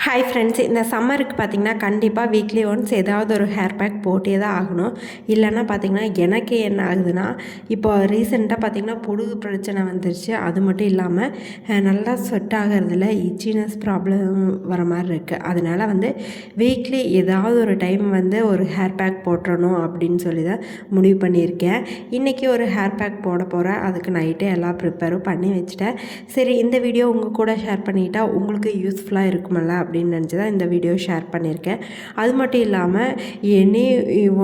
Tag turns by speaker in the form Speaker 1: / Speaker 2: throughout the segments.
Speaker 1: Hi friends, இந்த சம்மருக்கு பார்த்திங்கன்னா கண்டிப்பாக வீக்லி ஒன்ஸ் ஏதாவது ஒரு ஹேர் பேக் போட்டே தான் ஆகணும். இல்லைன்னா பார்த்திங்கன்னா எனக்கு என்ன ஆகுதுன்னா, இப்போ ரீசெண்டாக பார்த்திங்கன்னா பொடுகு பிரச்சனை வந்துருச்சு. அது மட்டும் இல்லாமல் நல்லா ஸ்வெட் ஆகிறதுல இச்சினஸ் ப்ராப்ளம் வர மாதிரி இருக்குது. அதனால் வீக்லி ஏதாவது ஒரு டைம் ஒரு ஹேர் பேக் போட்டுறணும் அப்படின்னு சொல்லி தான் முடிவு பண்ணியிருக்கேன். இன்றைக்கி ஒரு ஹேர் பேக் போட போகிறேன். அதுக்கு நைட்டே எல்லா ப்ரிப்பேரும் பண்ணி வச்சுட்டேன். சரி, இந்த வீடியோ உங்கள் கூட ஷேர் பண்ணிட்டா உங்களுக்கு யூஸ்ஃபுல்லாக இருக்குமல்ல அப்படின்னு நினச்சி தான் இந்த வீடியோ ஷேர் பண்ணியிருக்கேன். அது மட்டும் இல்லாமல் எனி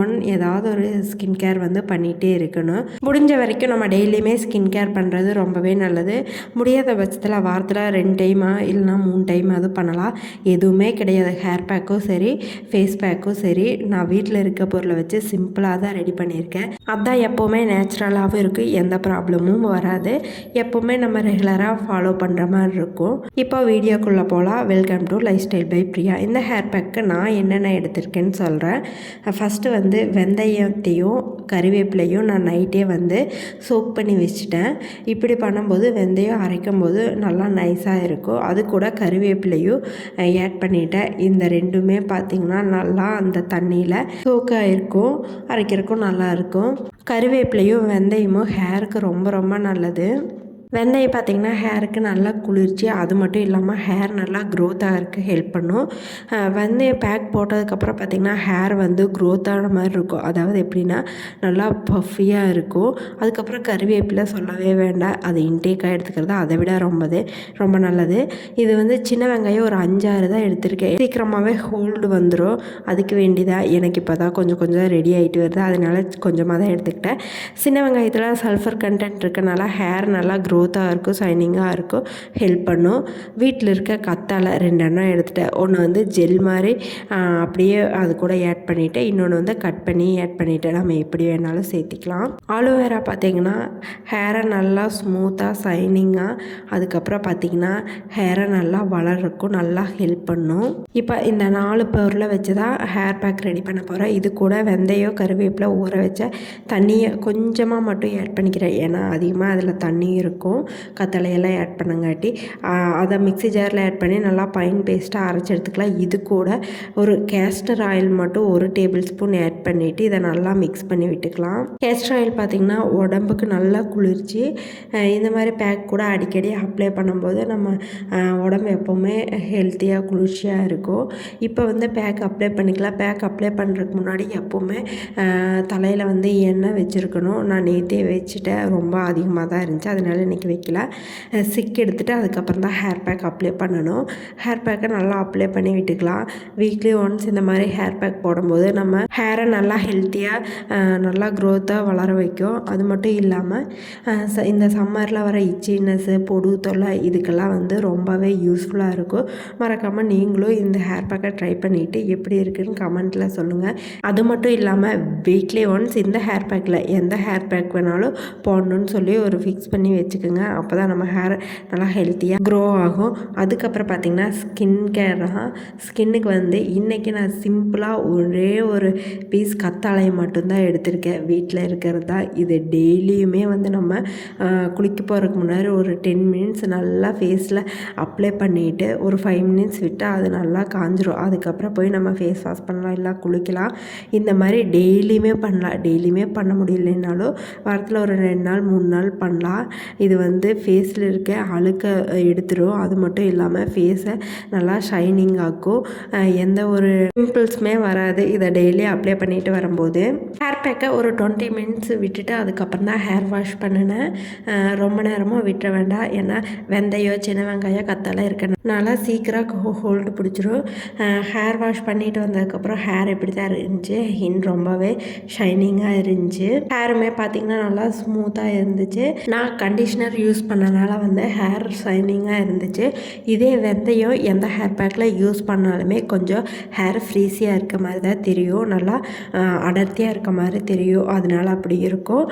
Speaker 1: ஒன் ஏதாவது ஒரு ஸ்கின் கேர் பண்ணிகிட்டே இருக்கணும். முடிஞ்ச வரைக்கும் நம்ம டெய்லியுமே ஸ்கின் கேர் பண்ணுறது ரொம்பவே நல்லது. முடியாத பட்சத்தில் வாரத்தில் 2 டைமா இல்லைனா 3 டைம் அது பண்ணலாம். எதுவுமே கிடையாது. ஹேர் பேக்கும் சரி, ஃபேஸ் பேக்கும் சரி, நான் வீட்டில் இருக்க பொருளை வச்சு சிம்பிளாக தான் ரெடி பண்ணியிருக்கேன். அதுதான் எப்போவுமே நேச்சுரலாகவும் இருக்குது, எந்த ப்ராப்ளமும் வராது. எப்போவுமே நம்ம ரெகுலராக ஃபாலோ பண்ணுற மாதிரி இருக்கும். இப்போ வீடியோக்குள்ளே போகலாம். Welcome to lifestyle by Priya. இந்த ஹேர் பேக்கு நான் என்னென்ன எடுத்திருக்கேன்னு சொல்கிறேன். ஃபஸ்ட்டு வெந்தயத்தையும் கறிவேப்பிலையும் நான் நைட்டே சோக் பண்ணி வச்சுட்டேன். இப்படி பண்ணும்போது வெந்தயம் அரைக்கும் போது நல்லா நைஸாக இருக்கும். அது கூட கறிவேப்பிலையும் ஆட் பண்ணிட்டேன். இந்த ரெண்டுமே பார்த்திங்கன்னா நல்லா அந்த தண்ணியில் சோக்காக இருக்கும், அரைக்கிறதுக்கும் நல்லாயிருக்கும். கறிவேப்பிலையும் வெந்தயமும் ஹேருக்கு ரொம்ப ரொம்ப நல்லது. வெந்தயம் பார்த்திங்கன்னா ஹேருக்கு நல்லா குளிர்ச்சி. அது மட்டும் இல்லாமல் ஹேர் நல்லா க்ரோத் ஆகிறதுக்கு ஹெல்ப் பண்ணும். வெந்தயம் பேக் போட்டதுக்கப்புறம் பார்த்திங்கன்னா ஹேர் க்ரோத் ஆன மாதிரி இருக்கும். அதாவது எப்படின்னா நல்லா பஃபியாக இருக்கும். அதுக்கப்புறம் கறிவேப்பிலை சொல்லவே வேண்டாம். அது இன்டேக்காக எடுத்துக்கிறது அதை விட ரொம்ப நல்லது. இது சின்ன வெங்காயம் ஒரு 5-6 தான் எடுத்திருக்கேன். சீக்கிரமாகவே ஹோல்டு வந்துடும். அதுக்கு வேண்டிதான் எனக்கு இப்போ தான் கொஞ்சம் ரெடி ஆகிட்டு வருது. அதனால் கொஞ்சமாக தான் எடுத்துக்கிட்டேன். சின்ன வெங்காயத்தில் சல்ஃபர் கண்டென்ட் இருக்கனால ஹேர் நல்லா க்ரோத்தாக இருக்கும், ஷைனிங்காக இருக்கும், ஹெல்ப் பண்ணும். வீட்டில் இருக்க கத்தாழை 2 எண்ணம் எடுத்துகிட்டேன். ஒன்று ஜெல் மாதிரி அப்படியே அது கூட ஆட் பண்ணிவிட்டேன். இன்னொன்று கட் பண்ணி ஆட் பண்ணிவிட்டேன். நம்ம எப்படி வேணாலும் சேர்த்திக்கலாம். ஆலோவேரா பார்த்திங்கன்னா ஹேரை நல்லா ஸ்மூத்தாக ஷைனிங்காக, அதுக்கப்புறம் பார்த்திங்கன்னா ஹேரை நல்லா வளர்றதுக்கும் நல்லா ஹெல்ப் பண்ணும். இப்போ இந்த 4 பொருளை வச்சு தான் ஹேர் பேக் ரெடி பண்ண போகிறேன். இது கூட வெந்தயம் கருவேப்பிலை ஊற வச்ச தண்ணியை கொஞ்சமாக மட்டும் ஆட் பண்ணிக்கிறேன். ஏன்னா அதிகமாக அதில் தண்ணி இருக்கும். கத்தலையெல்லாம் ஆட் பண்ணங்காட்டி அதை மிக்ஸி ஜாரில் ஆட் பண்ணி நல்லா ஃபைன் பேஸ்ட்டாக அரைச்சி எடுத்துக்கலாம். இது கூட ஒரு கேஸ்டர் ஆயில் மட்டும் 1 டேபிள் ஸ்பூன் ஆட் பண்ணிவிட்டு இதை நல்லா மிக்ஸ் பண்ணி விட்டுக்கலாம். கேஸ்டர் ஆயில் பார்த்திங்கன்னா உடம்புக்கு நல்லா குளிர்ச்சி. இந்த மாதிரி பேக் கூட அடிக்கடி அப்ளை பண்ணும்போது நம்ம உடம்பு எப்போவுமே ஹெல்த்தியாக குளிர்ச்சியாக இருக்கும். இப்போ பேக் அப்ளை பண்ணிக்கலாம். பேக் அப்ளை பண்ணுறதுக்கு முன்னாடி எப்போவுமே தலையில் எண்ணெய் வச்சுருக்கணும். நான் நேற்றே வச்சுட்டேன், ரொம்ப அதிகமாக தான் இருந்துச்சு, அதனால இன்றைக்கி வைக்கல. சிக் எடுத்துகிட்டு அதுக்கப்புறம் தான் ஹேர் பேக் அப்ளை பண்ணணும். ஹேர் பேக்கை நல்லா அப்ளை பண்ணி விட்டுக்கலாம். வீக்லி ஒன்ஸ் இந்த மாதிரி ஹேர் பேக் போடும்போது நம்ம ஹேரை நல்லா ஹெல்த்தியாக நல்லா க்ரோத்தாக வளர வைக்கும். அது மட்டும் இல்லாமல் இந்த சம்மரில் வர இச்சினஸ்ஸு பொடுகு தொல்லை இதுக்கெல்லாம் ரொம்பவே யூஸ்ஃபுல்லாக இருக்கும். மறக்காமல் நீங்களும் இந்த ஹேர் பேக்கை ட்ரை பண்ணிவிட்டு எப்படி இருக்குதுன்னு கமெண்ட்டில் சொல்லுங்கள். அது மட்டும் இல்லாமல் வீக்லி ஒன்ஸ் இந்த ஹேர் பேக்கில் எந்த ஹேர் பேக் வேணாலும் போடணுன்னு சொல்லி ஒரு ஃபிக்ஸ் பண்ணி வச்சுக்கோங்க. அப்போ தான் நம்ம ஹேர் நல்லா ஹெல்த்தியாக க்ரோ ஆகும். அதுக்கப்புறம் பார்த்திங்கன்னா ஸ்கின் கேர் தான். ஸ்கின்னுக்கு இன்றைக்கி நான் சிம்பிளாக ஒரே ஒரு பீஸ் கத்தாழையை மட்டும்தான் எடுத்திருக்கேன். வீட்டில் இருக்கிறது தான். இது டெய்லியுமே நம்ம குளிக்க போகிறதுக்கு முன்னாடி ஒரு 10 மினிட்ஸ் நல்லா ஃபேஸில் அப்ளை பண்ணிவிட்டு ஒரு 5 மினிட்ஸ் விட்டால் அது நல்லா காஞ்சிரும். அதுக்கப்புறம் போய் நம்ம ஃபேஸ் வாஷ் பண்ணலாம், இல்லை குளிக்கலாம். இந்த மாதிரி டெய்லியுமே பண்ணலாம். டெய்லியுமே பண்ண முடியலைன்னாலும் வாரத்தில் ஒரு 2 நாள் 3 நாள் பண்ணலாம். இது ஃபேஸில் இருக்க அழுக்க எடுத்துரும். அது மட்டும் இல்லாமல் ஃபேஸை நல்லா ஷைனிங் ஆக்கும். எந்த ஒரு பிம்பிள்ஸுமே வராது. இதை டெய்லி அப்ளை பண்ணிட்டு வரும்போது ஹேர் பேக்கை ஒரு 20 மினிட்ஸ் விட்டுட்டு அதுக்கப்புறம் தான் ஹேர் வாஷ் பண்ணினேன். ரொம்ப நேரமும் விட்டுற வேண்டாம். ஏன்னா வெந்தயம் சின்ன வெங்காயம் கத்தாழை இருக்கனால சீக்கிரம் ஹோல்டு பிடிச்சிரும். ஹேர் வாஷ் பண்ணிட்டு வந்ததுக்கப்புறம் ஹேர் எப்படி தான் இருந்துச்சு, ரொம்பவே ஷைனிங்காக இருந்துச்சு. ஹேருமே பார்த்திங்கன்னா நல்லா ஸ்மூத்தாக இருந்துச்சு. நான் கண்டிஷ்னர் யூஸ் பண்ணனால ஹேர் ஷைனிங்காக இருந்துச்சு. இதே வெந்தயம் எந்த ஹேர் பேக்கில் யூஸ் பண்ணாலுமே கொஞ்சம் ஹேர் ஃப்ரீஸியாக இருக்க மாதிரி தான் தெரியும், நல்லா அடர்த்தியாக இருக்க மாதிரி தெரியும். அதனால அப்படி இருக்கும்.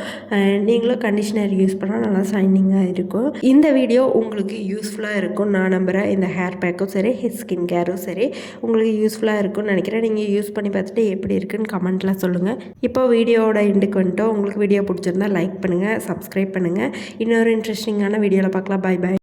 Speaker 1: நீங்களும் கண்டிஷ்னர் யூஸ் பண்ணால் நல்லா ஷைனிங்காக இருக்கும். இந்த வீடியோ உங்களுக்கு யூஸ்ஃபுல்லாக இருக்கும் நான் நம்புகிறேன். இந்த ஹேர் பேக்கும் சரி, ஸ்கின் கேரும் சரி உங்களுக்கு யூஸ்ஃபுல்லாக இருக்கும்னு நினைக்கிறேன். நீங்கள் யூஸ் பண்ணி பார்த்துட்டு எப்படி இருக்குன்னு கமெண்ட்டில் சொல்லுங்கள். இப்போ வீடியோவோட எண்டுக்கு வந்துட்டோம். உங்களுக்கு வீடியோ பிடிச்சிருந்தா லைக் பண்ணுங்கள், சப்ஸ்கிரைப் பண்ணுங்கள். இன்னொரு இன்ட்ரெஸ்டிங்கான வீடியோவில் பார்க்கலாம். Bye bye.